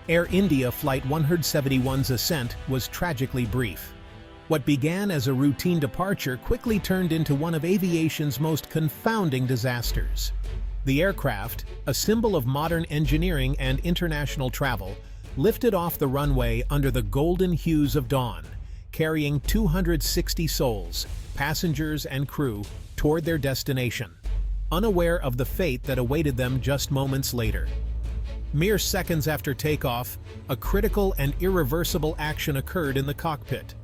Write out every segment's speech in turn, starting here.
Air India Flight 171's ascent was tragically brief. What began as a routine departure quickly turned into one of aviation's most confounding disasters. The aircraft, a symbol of modern engineering and international travel, lifted off the runway under the golden hues of dawn, carrying 260 souls, passengers and crew, toward their destination, unaware of the fate that awaited them just moments later. Mere seconds after takeoff, a critical and irreversible action occurred in the cockpit.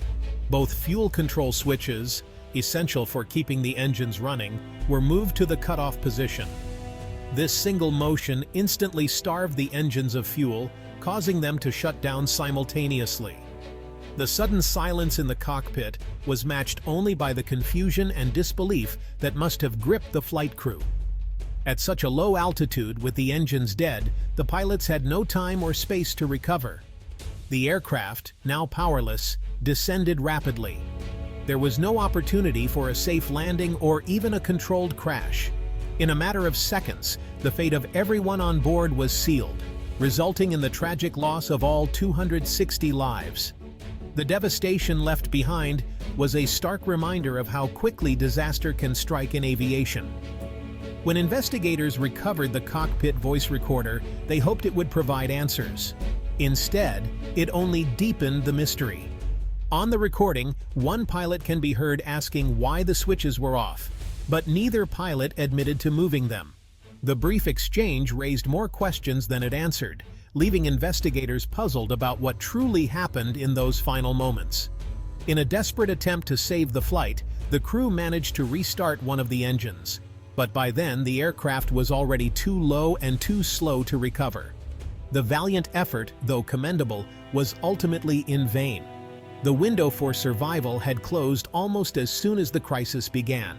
Both fuel control switches, essential for keeping the engines running, were moved to the cutoff position. This single motion instantly starved the engines of fuel, causing them to shut down simultaneously. The sudden silence in the cockpit was matched only by the confusion and disbelief that must have gripped the flight crew. At such a low altitude, with the engines dead, the pilots had no time or space to recover. The aircraft, now powerless, descended rapidly. There was no opportunity for a safe landing or even a controlled crash. In a matter of seconds, the fate of everyone on board was sealed, resulting in the tragic loss of all 260 lives. The devastation left behind was a stark reminder of how quickly disaster can strike in aviation. When investigators recovered the cockpit voice recorder, they hoped it would provide answers. Instead, it only deepened the mystery. On the recording, one pilot can be heard asking why the switches were off, but neither pilot admitted to moving them. The brief exchange raised more questions than it answered, leaving investigators puzzled about what truly happened in those final moments. In a desperate attempt to save the flight, the crew managed to restart one of the engines, but by then the aircraft was already too low and too slow to recover. The valiant effort, though commendable, was ultimately in vain. The window for survival had closed almost as soon as the crisis began.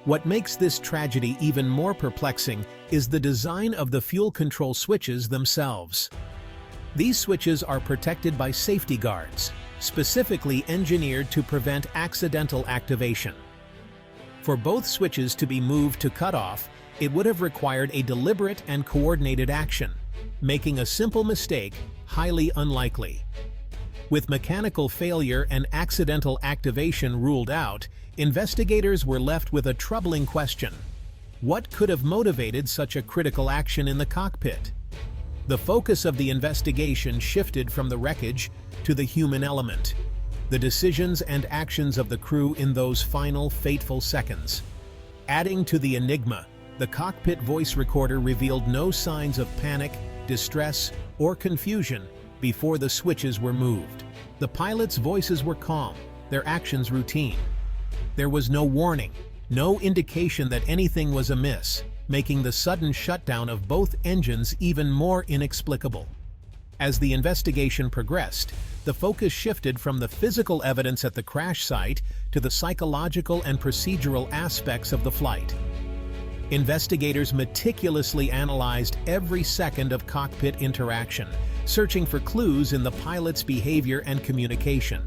What makes this tragedy even more perplexing is the design of the fuel control switches themselves. These switches are protected by safety guards, specifically engineered to prevent accidental activation. For both switches to be moved to cutoff, it would have required a deliberate and coordinated action, making a simple mistake highly unlikely. With mechanical failure and accidental activation ruled out, investigators were left with a troubling question. What could have motivated such a critical action in the cockpit? The focus of the investigation shifted from the wreckage to the human element, the decisions and actions of the crew in those final fateful seconds. Adding to the enigma, the cockpit voice recorder revealed no signs of panic, distress, or confusion before the switches were moved. The pilots' voices were calm, their actions routine. There was no warning, no indication that anything was amiss, making the sudden shutdown of both engines even more inexplicable. As the investigation progressed, the focus shifted from the physical evidence at the crash site to the psychological and procedural aspects of the flight. Investigators meticulously analyzed every second of cockpit interaction, searching for clues in the pilot's behavior and communication.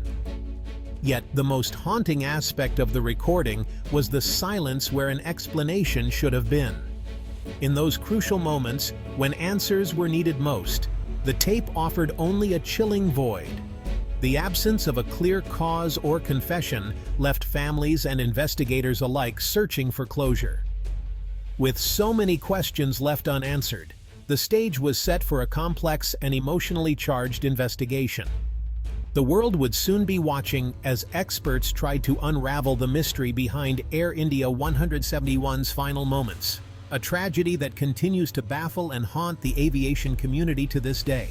Yet the most haunting aspect of the recording was the silence where an explanation should have been. In those crucial moments, when answers were needed most, the tape offered only a chilling void. The absence of a clear cause or confession left families and investigators alike searching for closure. With so many questions left unanswered, the stage was set for a complex and emotionally charged investigation. The world would soon be watching as experts tried to unravel the mystery behind Air India 171's final moments, a tragedy that continues to baffle and haunt the aviation community to this day.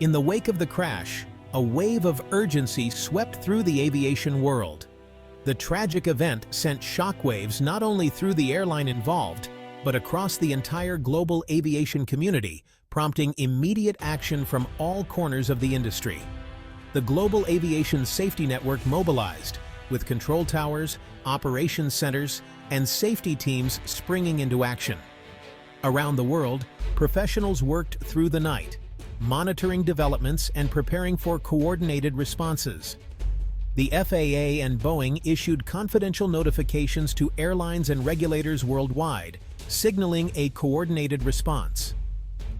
In the wake of the crash, a wave of urgency swept through the aviation world. The tragic event sent shockwaves not only through the airline involved, but across the entire global aviation community, prompting immediate action from all corners of the industry. The global aviation safety network mobilized, with control towers, operations centers, and safety teams springing into action. Around the world, professionals worked through the night, monitoring developments and preparing for coordinated responses. The FAA and Boeing issued confidential notifications to airlines and regulators worldwide, signaling a coordinated response.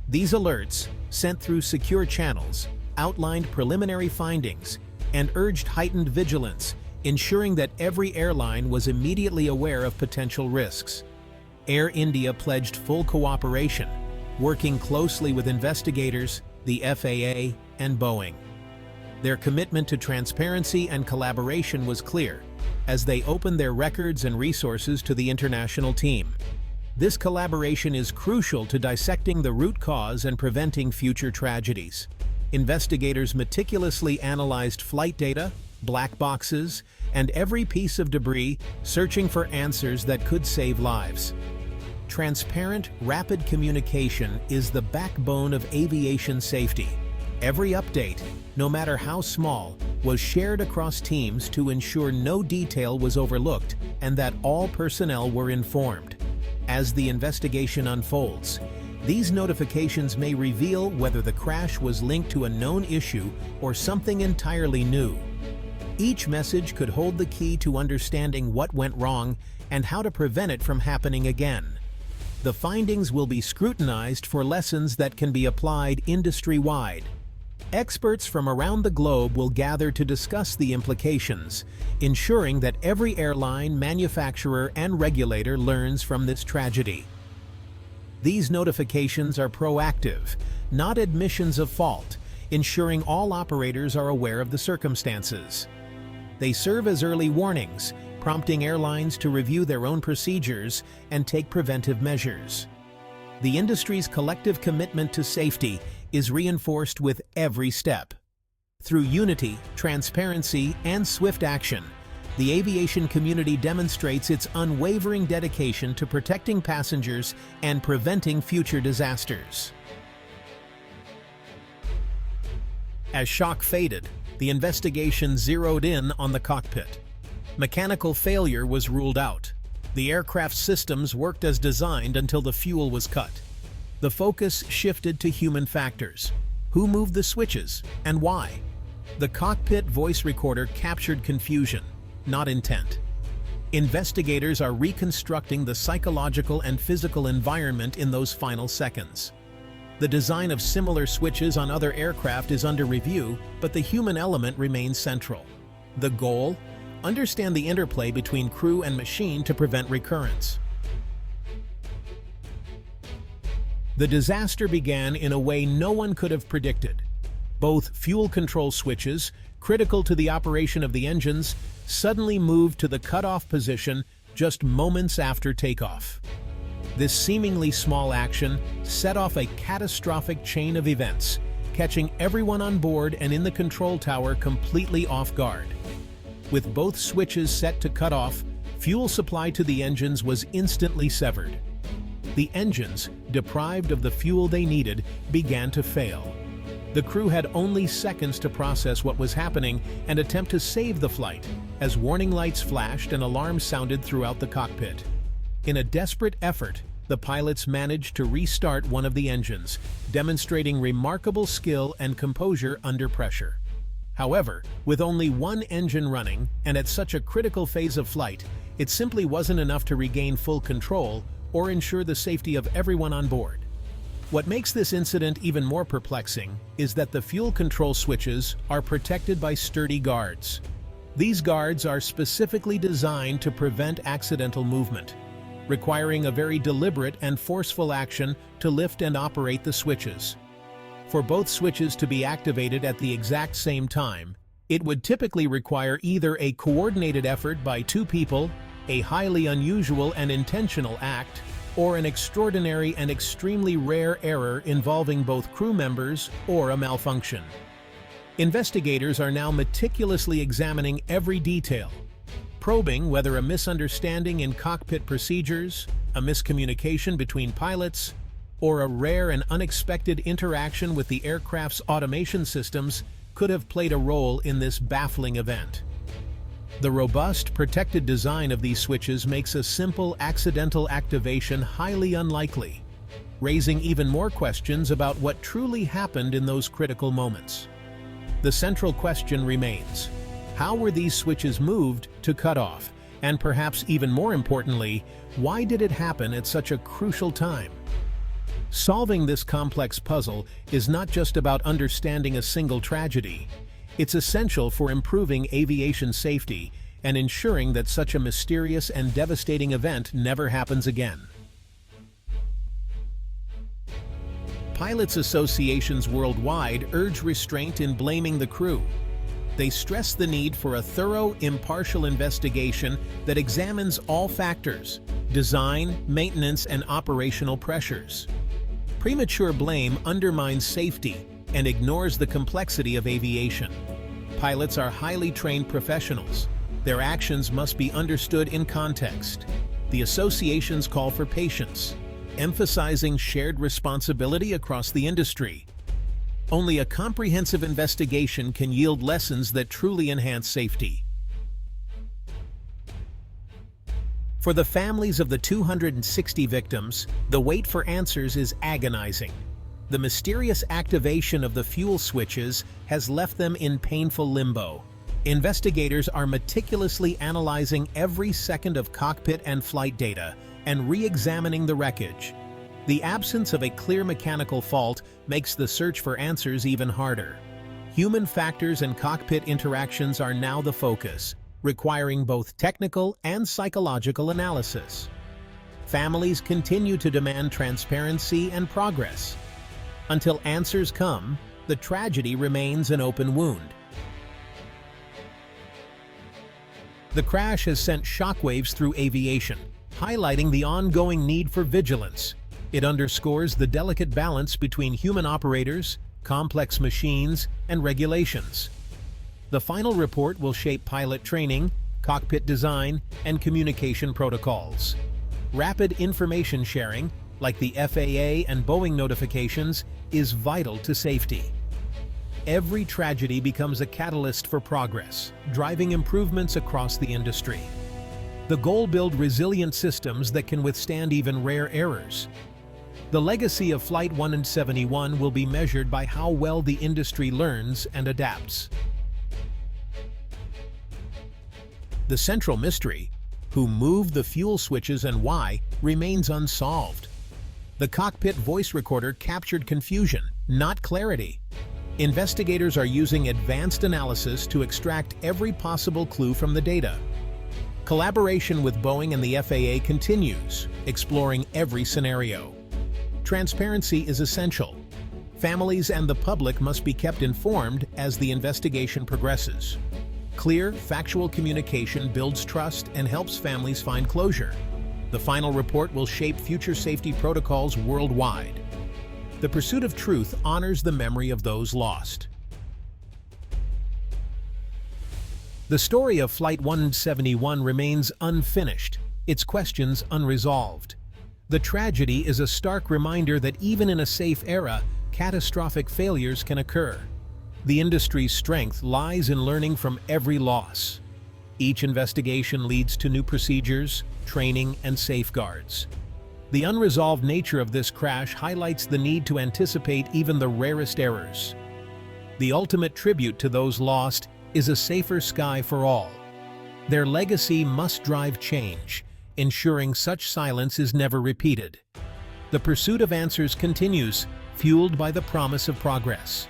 These alerts, sent through secure channels, outlined preliminary findings and urged heightened vigilance, ensuring that every airline was immediately aware of potential risks. Air India pledged full cooperation, working closely with investigators, the FAA, and Boeing. Their commitment to transparency and collaboration was clear, as they opened their records and resources to the international team. This collaboration is crucial to dissecting the root cause and preventing future tragedies. Investigators meticulously analyzed flight data, black boxes, and every piece of debris, searching for answers that could save lives. Transparent, rapid communication is the backbone of aviation safety. Every update, no matter how small, was shared across teams to ensure no detail was overlooked and that all personnel were informed. As the investigation unfolds, these notifications may reveal whether the crash was linked to a known issue or something entirely new. Each message could hold the key to understanding what went wrong and how to prevent it from happening again. The findings will be scrutinized for lessons that can be applied industry-wide. Experts from around the globe will gather to discuss the implications, ensuring that every airline, manufacturer, and regulator learns from this tragedy. These notifications are proactive, not admissions of fault, ensuring all operators are aware of the circumstances. They serve as early warnings, prompting airlines to review their own procedures and take preventive measures. The industry's collective commitment to safety is reinforced with every step. Through unity, transparency, and swift action, the aviation community demonstrates its unwavering dedication to protecting passengers and preventing future disasters. As shock faded, the investigation zeroed in on the cockpit. Mechanical failure was ruled out. The aircraft's systems worked as designed until the fuel was cut. The focus shifted to human factors. Who moved the switches, and why? The cockpit voice recorder captured confusion, not intent. Investigators are reconstructing the psychological and physical environment in those final seconds. The design of similar switches on other aircraft is under review, but the human element remains central. The goal? Understand the interplay between crew and machine to prevent recurrence. The disaster began in a way no one could have predicted. Both fuel control switches, critical to the operation of the engines, suddenly moved to the cutoff position just moments after takeoff. This seemingly small action set off a catastrophic chain of events, catching everyone on board and in the control tower completely off guard. With both switches set to cut off, fuel supply to the engines was instantly severed. The engines, deprived of the fuel they needed, began to fail. The crew had only seconds to process what was happening and attempt to save the flight, as warning lights flashed and alarms sounded throughout the cockpit. In a desperate effort, the pilots managed to restart one of the engines, demonstrating remarkable skill and composure under pressure. However, with only one engine running and at such a critical phase of flight, it simply wasn't enough to regain full control or ensure the safety of everyone on board. What makes this incident even more perplexing is that the fuel control switches are protected by sturdy guards. These guards are specifically designed to prevent accidental movement, requiring a very deliberate and forceful action to lift and operate the switches. For both switches to be activated at the exact same time, it would typically require either a coordinated effort by two people, a highly unusual and intentional act, or an extraordinary and extremely rare error involving both crew members or a malfunction. Investigators are now meticulously examining every detail, probing whether a misunderstanding in cockpit procedures, a miscommunication between pilots, or a rare and unexpected interaction with the aircraft's automation systems could have played a role in this baffling event. The robust, protected design of these switches makes a simple accidental activation highly unlikely, raising even more questions about what truly happened in those critical moments. The central question remains: how were these switches moved to cut off, And perhaps even more importantly, why did it happen at such a crucial time? Solving this complex puzzle is not just about understanding a single tragedy. It's essential for improving aviation safety and ensuring that such a mysterious and devastating event never happens again. Pilots' associations worldwide urge restraint in blaming the crew. They stress the need for a thorough, impartial investigation that examines all factors: design, maintenance, and operational pressures. Premature blame undermines safety and ignores the complexity of aviation. Pilots are highly trained professionals. Their actions must be understood in context. The associations call for patience, emphasizing shared responsibility across the industry. Only a comprehensive investigation can yield lessons that truly enhance safety. For the families of the 260 victims, the wait for answers is agonizing. The mysterious activation of the fuel switches has left them in painful limbo. Investigators are meticulously analyzing every second of cockpit and flight data and re-examining the wreckage. The absence of a clear mechanical fault makes the search for answers even harder. Human factors and cockpit interactions are now the focus, requiring both technical and psychological analysis. Families continue to demand transparency and progress. Until answers come, the tragedy remains an open wound. The crash has sent shockwaves through aviation, highlighting the ongoing need for vigilance. It underscores the delicate balance between human operators, complex machines, and regulations. The final report will shape pilot training, cockpit design, and communication protocols. Rapid information sharing, like the FAA and Boeing notifications, is vital to safety. Every tragedy becomes a catalyst for progress, driving improvements across the industry. The goal: build resilient systems that can withstand even rare errors. The legacy of Flight 171 will be measured by how well the industry learns and adapts. The central mystery, who moved the fuel switches and why, remains unsolved. The cockpit voice recorder captured confusion, not clarity. Investigators are using advanced analysis to extract every possible clue from the data. Collaboration with Boeing and the FAA continues, exploring every scenario. Transparency is essential. Families and the public must be kept informed as the investigation progresses. Clear, factual communication builds trust and helps families find closure. The final report will shape future safety protocols worldwide. The pursuit of truth honors the memory of those lost. The story of Flight 171 remains unfinished, its questions unresolved. The tragedy is a stark reminder that even in a safe era, catastrophic failures can occur. The industry's strength lies in learning from every loss. Each investigation leads to new procedures, training, and safeguards. The unresolved nature of this crash highlights the need to anticipate even the rarest errors. The ultimate tribute to those lost is a safer sky for all. Their legacy must drive change, ensuring such silence is never repeated. The pursuit of answers continues, fueled by the promise of progress.